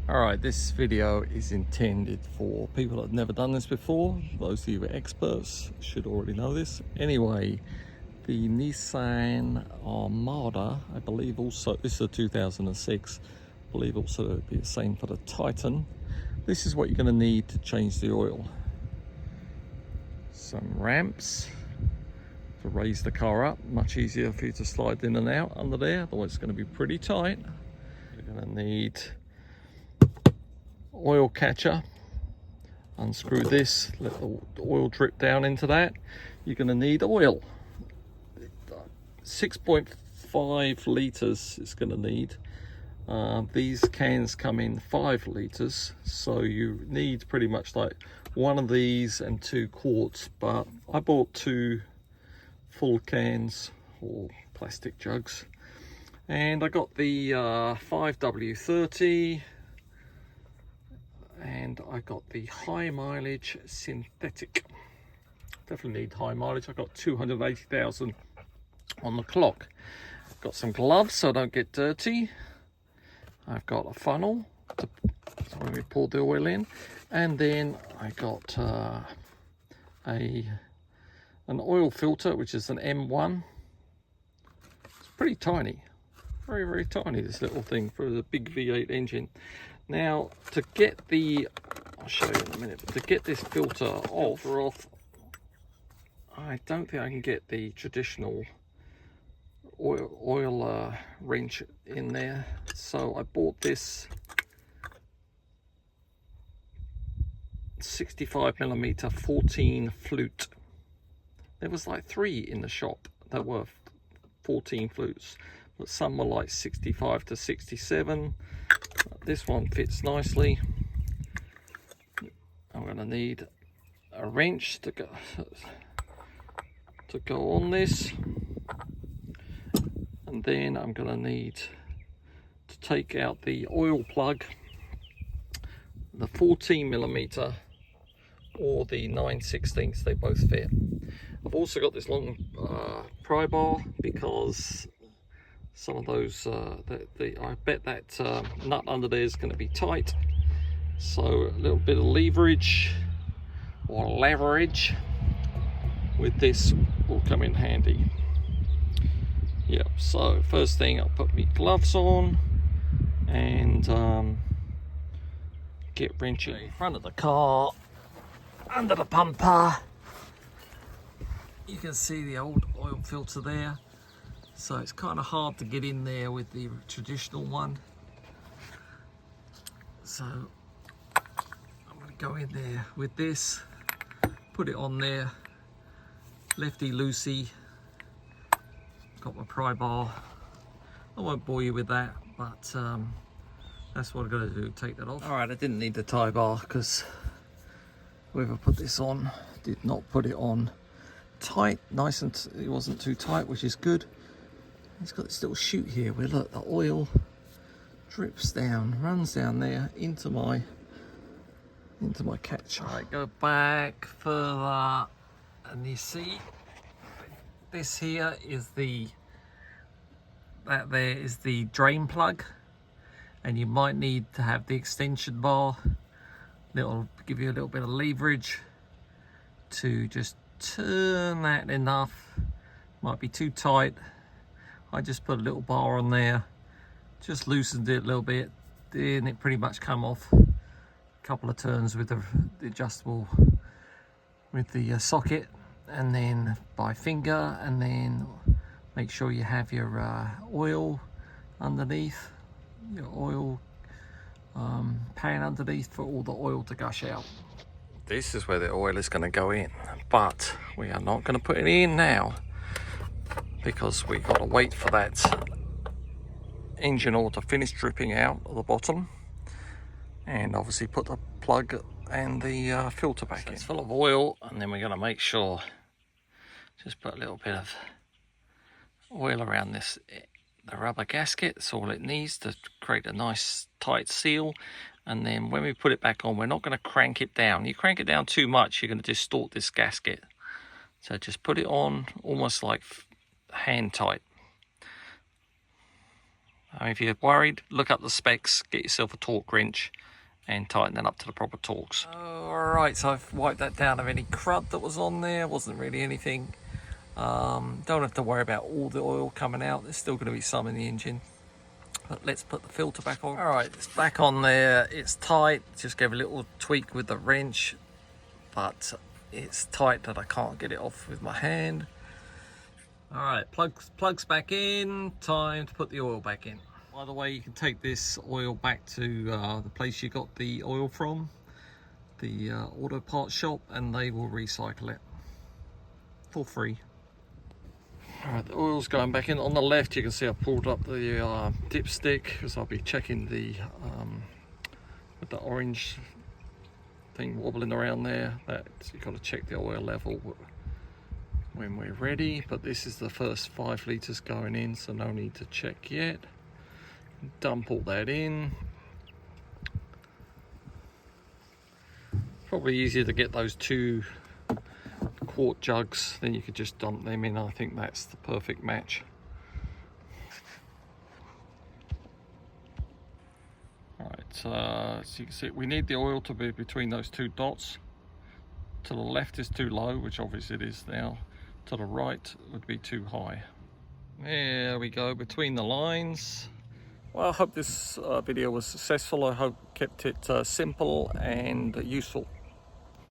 Alright, this video is intended for people that have never done this before. Those of you who are experts should already know this. Anyway, the Nissan Armada, I believe also, this is a 2006, I believe also it'll be the same for the Titan. This is what you're going to need to change the oil. Some ramps to raise the car up, much easier for you to slide in and out under there, otherwise it's going to be pretty tight. You're going to need oil catcher. Unscrew this, let the oil drip down into that. You're going to need oil. 6.5 litres it's going to need. These cans come in 5 litres, so you need pretty much like one of these and 2 quarts, but I bought 2 full cans or plastic jugs, and I got the 5W30 and I got the high mileage synthetic. Definitely need high mileage. I got 280,000 on the clock. Got some gloves so I don't get dirty. I've got a funnel to when we pour the oil in, and then I got an oil filter, which is an M1. It's pretty tiny, very tiny, this little thing for the big V8 engine. Now to get the, I'll show you in a minute, but to get this filter off, I don't think I can get the traditional oil wrench in there, so I bought this 65mm 14 flute. There was like 3 in the shop that were 14 flutes, but some were like 65 to 67. This one fits nicely. I'm going to need a wrench to go on this, and then I'm going to need to take out the oil plug, the 14mm or the 9/16, they both fit. I've also got this long pry bar because some of those, I bet that nut under there is going to be tight, so a little bit of leverage or leverage with this will come in handy. Yep, so first thing I'll put my gloves on and get wrenching in front of the car, under the bumper. You can see the old oil filter there, so it's kind of hard to get in there with the traditional one. So I'm going to go in there with this, put it on there, lefty loosey. Got my pry bar. I won't bore you with that, but that's what I've got to do, take that off. Alright, I didn't need the tie bar because whoever put this on did not put it on tight, nice, and it wasn't too tight, which is good. It's got this little chute here where look, the oil drips down, runs down there into my catcher. Alright, go back further, and you see this here is that there is the drain plug, and you might need to have the extension bar. It'll give you a little bit of leverage to just turn that enough. Might be too tight. I just put a little bar on there, just loosened it a little bit, then it pretty much come off. A couple of turns with the adjustable, with the socket, and then by finger, and then make sure you have your oil underneath, your oil pan underneath for all the oil to gush out. This is where the oil is going to go in, but we are not going to put it in now because we've got to wait for that engine oil to finish dripping out at the bottom, and obviously put the plug and the filter back in. It's full of oil, and then we're going to make sure, just put a little bit of oil around this, the rubber gasket. That's all it needs to create a nice tight seal. And then when we put it back on, we're not going to crank it down. You crank it down too much, you're going to distort this gasket. So just put it on almost like hand tight. If you're worried, look up the specs, get yourself a torque wrench and tighten that up to the proper torques. Alright, so I've wiped that down of any crud that was on there. Wasn't really anything. Don't have to worry about all the oil coming out. There's still going to be some in the engine. But let's put the filter back on. Alright, it's back on there. It's tight. Just gave a little tweak with the wrench, but it's tight that I can't get it off with my hand. Alright, plugs back in. Time to put the oil back in. By the way, you can take this oil back to the place you got the oil from, the auto parts shop, and they will recycle it for free. Alright, the oil's going back in. On the left, you can see I pulled up the dipstick because I'll be checking the with the orange thing wobbling around there. That you've got to check the oil level when we're ready. But this is the first 5 litres going in, so no need to check yet. Dump all that in. Probably easier to get those 2 quart jugs, then you could just dump them in. I think that's the perfect match. Alright, so you can see we need the oil to be between those 2 dots. To the left is too low, which obviously it is now. To the right would be too high. There we go, between the lines. Well, I hope this video was successful. I hope kept it simple and useful.